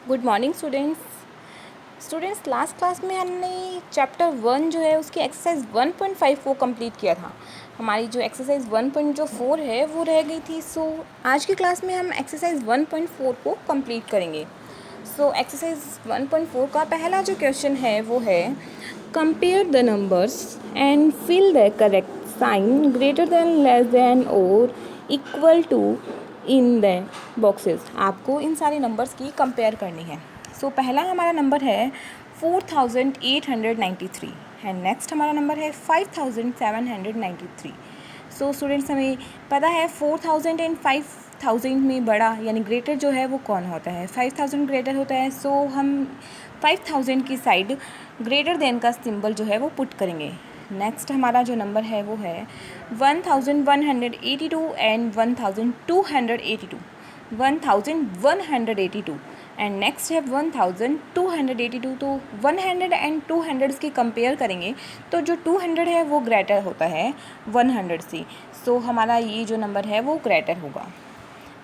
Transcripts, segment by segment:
Good morning students last class में हमने chapter 1 जो है उसकी एक्सरसाइज 1.5 को कंप्लीट किया था। हमारी जो एक्सरसाइज 1.4 है वो रह गई थी। सो आज की क्लास में हम एक्सरसाइज 1.4 को कंप्लीट करेंगे। सो एक्सरसाइज 1.4 का पहला जो क्वेश्चन है वो है compare the numbers and fill the correct sign greater than less than और equal to in the boxes. आपको इन सारे नंबर्स की कंपेयर करनी है। सो पहला हमारा नंबर है 4893 एंड नेक्स्ट हमारा नंबर है 5793। सो स्टूडेंट्स हमें पता है 4000 एंड 5000 में बड़ा यानी ग्रेटर जो है वो कौन होता है, 5000 ग्रेटर होता है। सो हम 5000 की साइड ग्रेटर देन का सिंबल जो है वो पुट करेंगे। नेक्स्ट हमारा जो नंबर है वो है 1182 एंड 1182 एंड नेक्स्ट है 1282। तो 100 एंड 200 की कंपेयर करेंगे तो जो 200 है वो ग्रेटर होता है 100 से। सो हमारा ये जो नंबर है वो ग्रेटर होगा।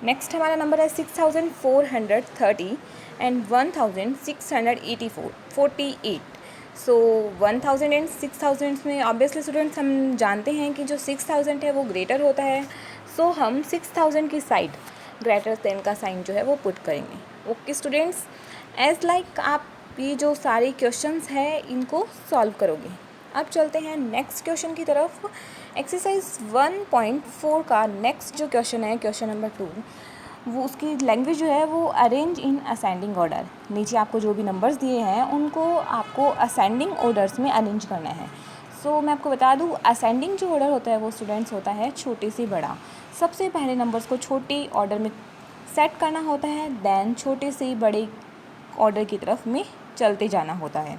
नेक्स्ट हमारा नंबर है 6430 एंड 1648। सो 1000 एंड 6000 में ऑब्वियसली स्टूडेंट्स हम जानते हैं कि जो 6000 है वो ग्रेटर होता है। सो हम 6000 की साइड ग्रेटर देन का साइन जो है वो पुट करेंगे। ओके स्टूडेंट्स, एज लाइक आप ये जो सारे क्वेश्चंस हैं इनको सॉल्व करोगे। अब चलते हैं नेक्स्ट क्वेश्चन की तरफ। एक्सरसाइज 1.4 का नेक्स्ट जो क्वेश्चन है, क्वेश्चन नंबर 2, वो उसकी लैंग्वेज जो है वो अरेंज इन असेंडिंग ऑर्डर। नीचे आपको जो भी नंबर्स दिए हैं उनको आपको असेंडिंग ऑर्डर्स में अरेंज करना है। सो मैं आपको बता दूँ असेंडिंग जो ऑर्डर होता है वो स्टूडेंट्स होता है छोटे से बड़ा। सबसे पहले नंबर्स को छोटे ऑर्डर में सेट करना होता है, देन छोटे से बड़े ऑर्डर की तरफ में चलते जाना होता है।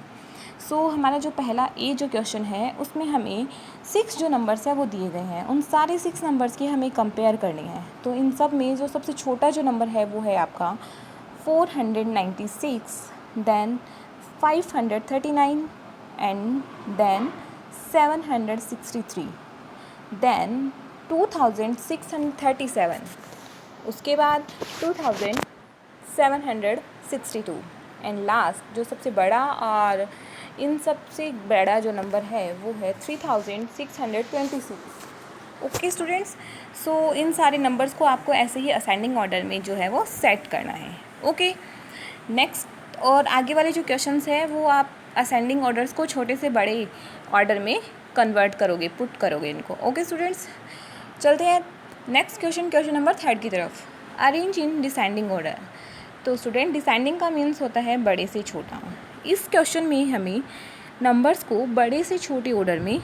सो हमारा जो पहला ए जो क्वेश्चन है उसमें हमें 6 जो नंबर्स है वो दिए गए हैं, उन सारे 6 नंबर्स की हमें कंपेयर करनी है। तो इन सब में जो सबसे छोटा जो नंबर है वो है आपका 496, देन 539 एंड देन 763, देन 2637, उसके बाद 2762 एंड लास्ट जो सबसे बड़ा और इन सबसे बड़ा जो नंबर है वो है 3626। ओके स्टूडेंट्स, सो इन सारे नंबर्स को आपको ऐसे ही असेंडिंग ऑर्डर में जो है वो सेट करना है। ओके नेक्स्ट, और आगे वाले जो क्वेश्चंस है वो आप असेंडिंग ऑर्डर्स को छोटे से बड़े ऑर्डर में कन्वर्ट करोगे, पुट करोगे इनको। ओके स्टूडेंट्स, चलते हैं नेक्स्ट क्वेश्चन, क्वेश्चन नंबर 3 की तरफ। Arrange in descending order. तो स्टूडेंट डिसेंडिंग का मीन्स होता है बड़े से छोटा। इस क्वेश्चन में हमें नंबर्स को बड़े से छोटे ऑर्डर में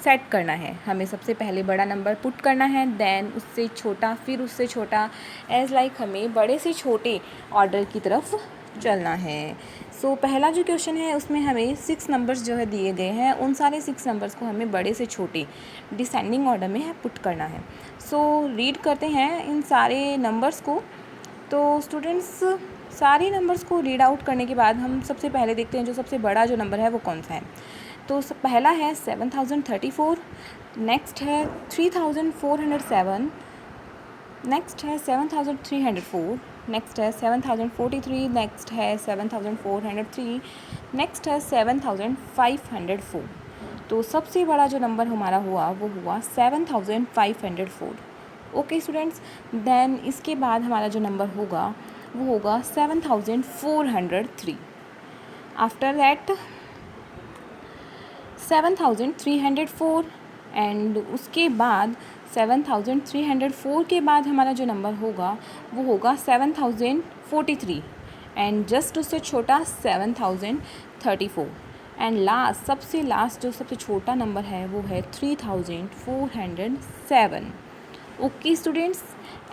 सेट करना है। हमें सबसे पहले बड़ा नंबर पुट करना है, देन उससे छोटा, फिर उससे छोटा, एज लाइक हमें बड़े से छोटे ऑर्डर की तरफ चलना है। सो पहला जो क्वेश्चन है उसमें हमें 6 नंबर्स जो है दिए गए हैं, उन सारे 6 नंबर्स को हमें बड़े से छोटे डिसेंडिंग ऑर्डर में पुट करना है। सो रीड करते हैं इन सारे नंबर्स को। तो स्टूडेंट्स सारे नंबर्स को रीड आउट करने के बाद हम सबसे पहले देखते हैं जो सबसे बड़ा जो नंबर है वो कौन सा है। तो पहला है 7034, नेक्स्ट है 3407, नेक्स्ट है 7304, नेक्स्ट है 7043, नेक्स्ट है 7403, नेक्स्ट है 7504। तो सबसे बड़ा जो नंबर हमारा हुआ वो हुआ 7504। ओके स्टूडेंट्स, देन इसके बाद हमारा जो नंबर होगा वो होगा 7403। आफ्टर दैट 7304 एंड उसके बाद 7304 के बाद हमारा जो नंबर होगा वो होगा 7043 एंड जस्ट उससे छोटा 7034 एंड लास्ट सबसे लास्ट जो सबसे छोटा नंबर है वो है 3407। ओके स्टूडेंट्स,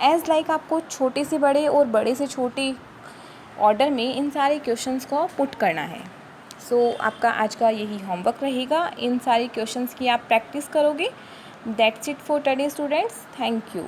एज लाइक आपको छोटे से बड़े और बड़े से छोटे ऑर्डर में इन सारे क्वेश्चंस को पुट करना है। सो आपका आज का यही होमवर्क रहेगा, इन सारे क्वेश्चंस की आप प्रैक्टिस करोगे। That's it for today students, thank you.